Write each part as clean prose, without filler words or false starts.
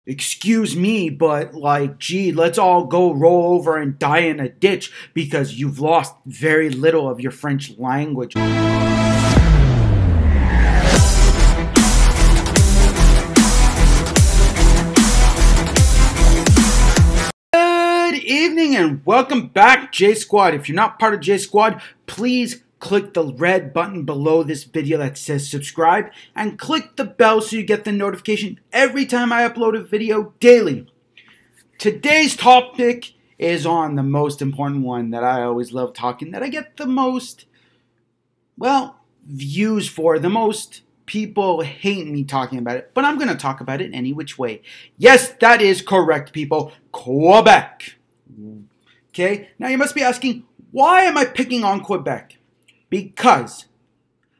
Excuse me, but like, gee, let's all go roll over and die in a ditch because you've lost very little of your French language. Good evening and welcome back, J Squad. If you're not part of J Squad, please click the red button below this video that says subscribe and click the bell so you get the notification every time I upload a video daily. Today's topic is on the most important one that I always love talking, that I get the most, well, views for. The most people hate me talking about it, but I'm going to talk about it any which way. Yes, that is correct, people. Quebec. Okay, now you must be asking, why am I picking on Quebec? Because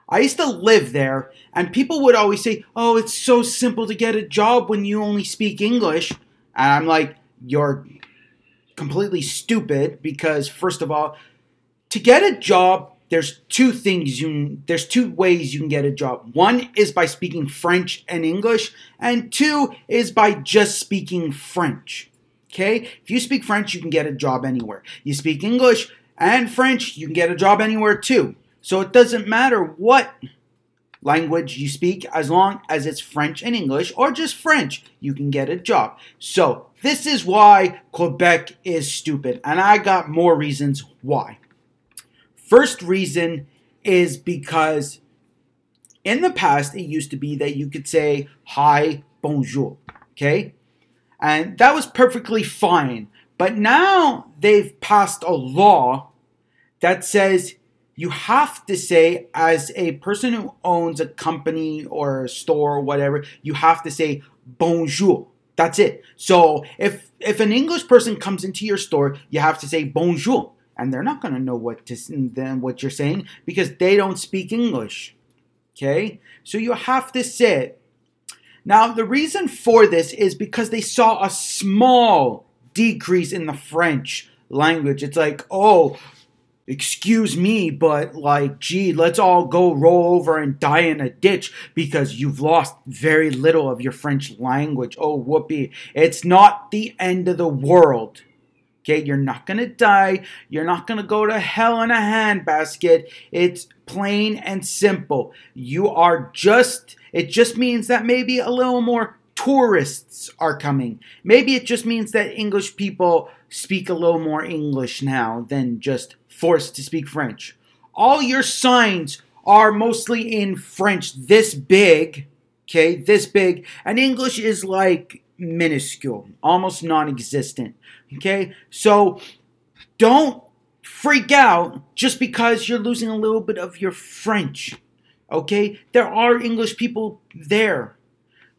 I used to live there, and people would always say, oh, it's so simple to get a job when you only speak English. And I'm like, you're completely stupid, because first of all, to get a job, there's two ways you can get a job. One is by speaking French and English, and two is by just speaking French. Okay? If you speak French, you can get a job anywhere. You speak English and French, you can get a job anywhere too. So it doesn't matter what language you speak, as long as it's French and English, or just French, you can get a job. So this is why Quebec is stupid, and I got more reasons why. First reason is because in the past, it used to be that you could say hi, bonjour, okay? And that was perfectly fine. But now they've passed a law that says you have to say, as a person who owns a company or a store or whatever, you have to say bonjour. That's it. So if an English person comes into your store, you have to say bonjour. And they're not going to know what you're saying because they don't speak English. Okay? So you have to say it. Now, the reason for this is because they saw a small decrease in the French language. It's like, oh, excuse me, but like, gee, let's all go roll over and die in a ditch because you've lost very little of your French language. Oh, whoopee. It's not the end of the world. Okay, you're not going to die. You're not going to go to hell in a handbasket. It's plain and simple. It just means that maybe a little more tourists are coming. Maybe it just means that English people speak a little more English now than just forced to speak French. All your signs are mostly in French, this big, okay, this big, and English is like minuscule, almost non-existent, okay? So don't freak out just because you're losing a little bit of your French, okay? There are English people there.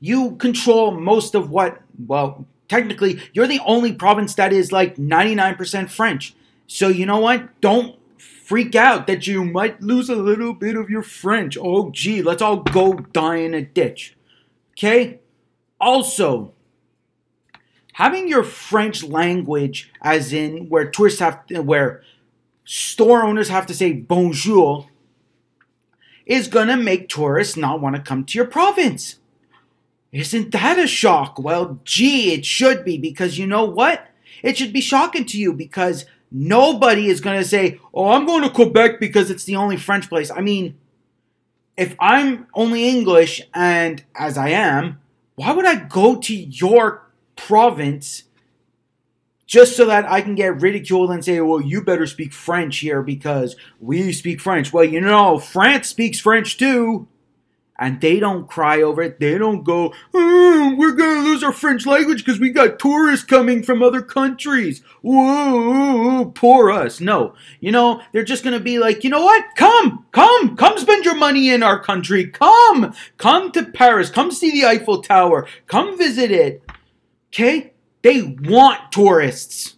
You control most of what, well, technically, you're the only province that is like 99% French. So you know what? Don't freak out that you might lose a little bit of your French. Oh, gee, let's all go die in a ditch. Okay? Also, having your French language, as in where where store owners have to say bonjour, is gonna make tourists not want to come to your province. Isn't that a shock? Well, gee, it should be, because you know what? It should be shocking to you because nobody is going to say, oh, I'm going to Quebec because it's the only French place. I mean, if I'm only English, and as I am, why would I go to your province just so that I can get ridiculed and say, well, you better speak French here because we speak French? Well, you know, France speaks French too. And they don't cry over it. They don't go, oh, we're going to lose our French language because we got tourists coming from other countries. Whoa, poor us. No. You know, they're just going to be like, you know what? Come spend your money in our country. Come to Paris. Come see the Eiffel Tower. Come visit it. Okay? They want tourists.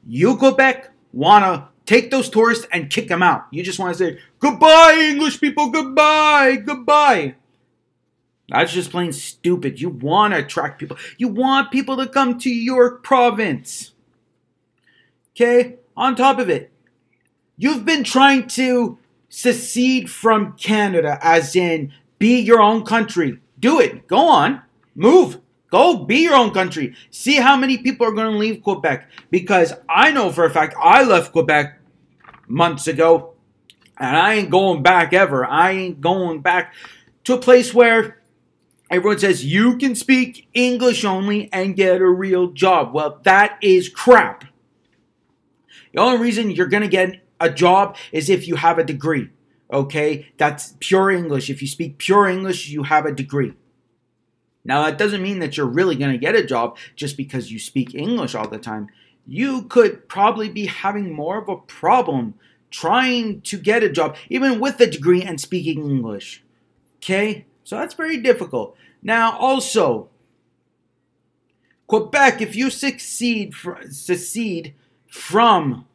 You, Quebec, want to take those tourists and kick them out. You just want to say, goodbye, English people, goodbye, goodbye. That's just plain stupid. You want to attract people. You want people to come to your province. Okay? On top of it, you've been trying to secede from Canada, as in be your own country. Do it. Go on. Move. Go be your own country. See how many people are going to leave Quebec. Because I know for a fact I left Quebec months ago. And I ain't going back ever. I ain't going back to a place where everyone says you can speak English only and get a real job. Well, that is crap. The only reason you're going to get a job is if you have a degree. Okay? That's pure English. If you speak pure English, you have a degree. Now, that doesn't mean that you're really going to get a job just because you speak English all the time. You could probably be having more of a problem trying to get a job, even with a degree and speaking English. Okay? So that's very difficult. Now, also, Quebec, if you secede from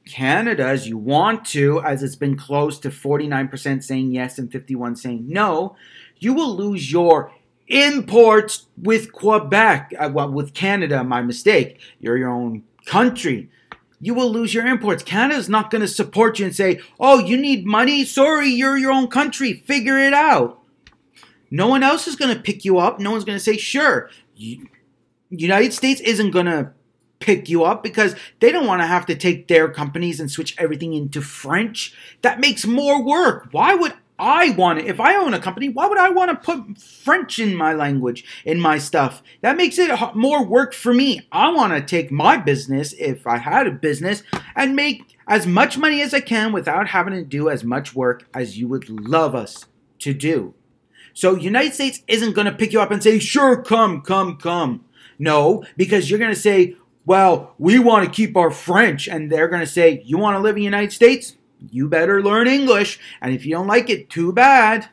Canada as you want to, as it's been close to 49% saying yes and 51% saying no, you will lose your imports with Quebec. Well, with Canada, my mistake. You're your own country. You will lose your imports. Canada's not going to support you and say, oh, you need money? Sorry, you're your own country. Figure it out. No one else is going to pick you up. No one's going to say, sure. United States isn't going to pick you up because they don't want to have to take their companies and switch everything into French. That makes more work. Why would I want it? If I own a company, why would I want to put French in my language, in my stuff? That makes it more work for me. I want to take my business, if I had a business, and make as much money as I can without having to do as much work as you would love us to do. So United States isn't going to pick you up and say, sure, come. No, because you're going to say, well, we want to keep our French. And they're going to say, you want to live in the United States? You better learn English. And if you don't like it, too bad.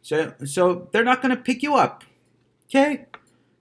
So they're not going to pick you up. Okay?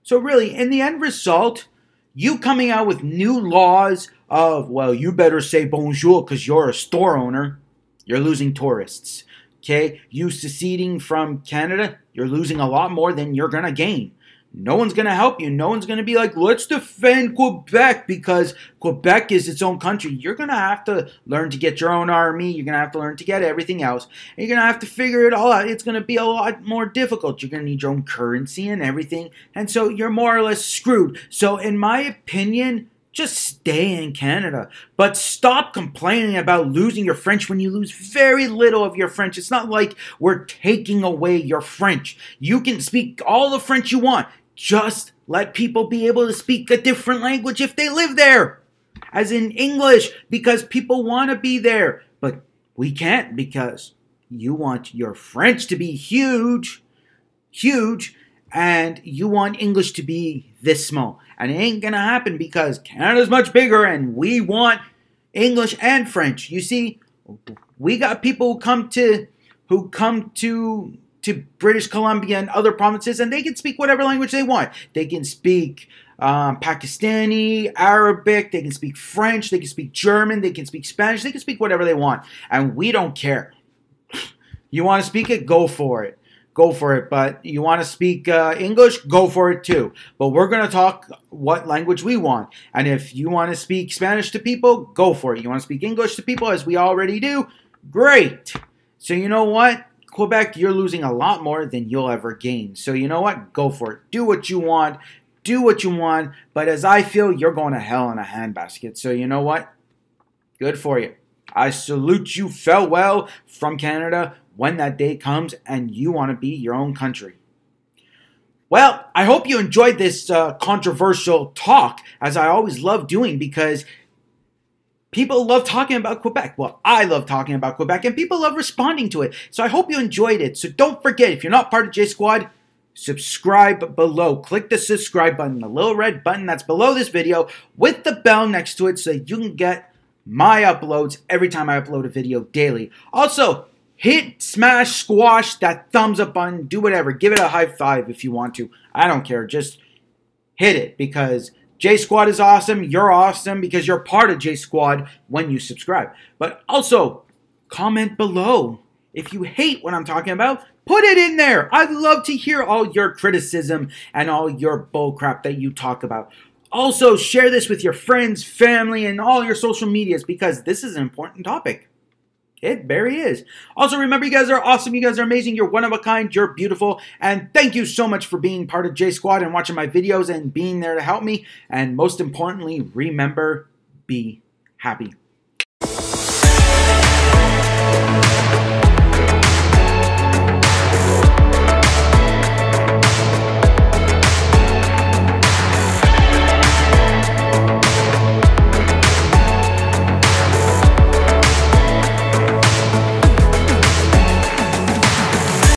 So really, in the end result, you coming out with new laws of, well, you better say bonjour because you're a store owner, you're losing tourists. Okay? You seceding from Canada, you're losing a lot more than you're going to gain. No one's going to help you. No one's going to be like, let's defend Quebec because Quebec is its own country. You're going to have to learn to get your own army. You're going to have to learn to get everything else. And you're going to have to figure it all out. It's going to be a lot more difficult. You're going to need your own currency and everything. And so you're more or less screwed. So in my opinion, just stay in Canada. But stop complaining about losing your French when you lose very little of your French. It's not like we're taking away your French. You can speak all the French you want. Just let people be able to speak a different language if they live there. As in English, because people want to be there. But we can't because you want your French to be huge, and you want English to be this small. And it ain't going to happen because Canada's much bigger and we want English and French. You see, we got people who come to British Columbia and other provinces, and they can speak whatever language they want. They can speak Pakistani, Arabic, they can speak French, they can speak German, they can speak Spanish, they can speak whatever they want. And we don't care. You want to speak it? Go for it. Go for it. But you want to speak English? Go for it too. But we're going to talk what language we want. And if you want to speak Spanish to people, go for it. You want to speak English to people, as we already do? Great. So you know what? Quebec, you're losing a lot more than you'll ever gain. So you know what? Go for it. Do what you want. Do what you want. But as I feel, you're going to hell in a handbasket. So you know what? Good for you. I salute you. Farewell from Canada when that day comes and you want to be your own country. Well, I hope you enjoyed this controversial talk, as I always love doing, because people love talking about Quebec. Well, I love talking about Quebec, and people love responding to it. So I hope you enjoyed it. So don't forget, if you're not part of J Squad, subscribe below. Click the subscribe button, the little red button that's below this video with the bell next to it so that you can get my uploads every time I upload a video daily. Also, hit, smash, squash that thumbs up button. Do whatever. Give it a high five if you want to. I don't care. Just hit it because J Squad is awesome. You're awesome because you're part of J Squad when you subscribe. But also, comment below. If you hate what I'm talking about, put it in there. I'd love to hear all your criticism and all your bullcrap that you talk about. Also, share this with your friends, family, and all your social medias because this is an important topic. There he is. Also, remember, you guys are awesome. You guys are amazing. You're one of a kind. You're beautiful. And thank you so much for being part of J Squad and watching my videos and being there to help me. And most importantly, remember, be happy.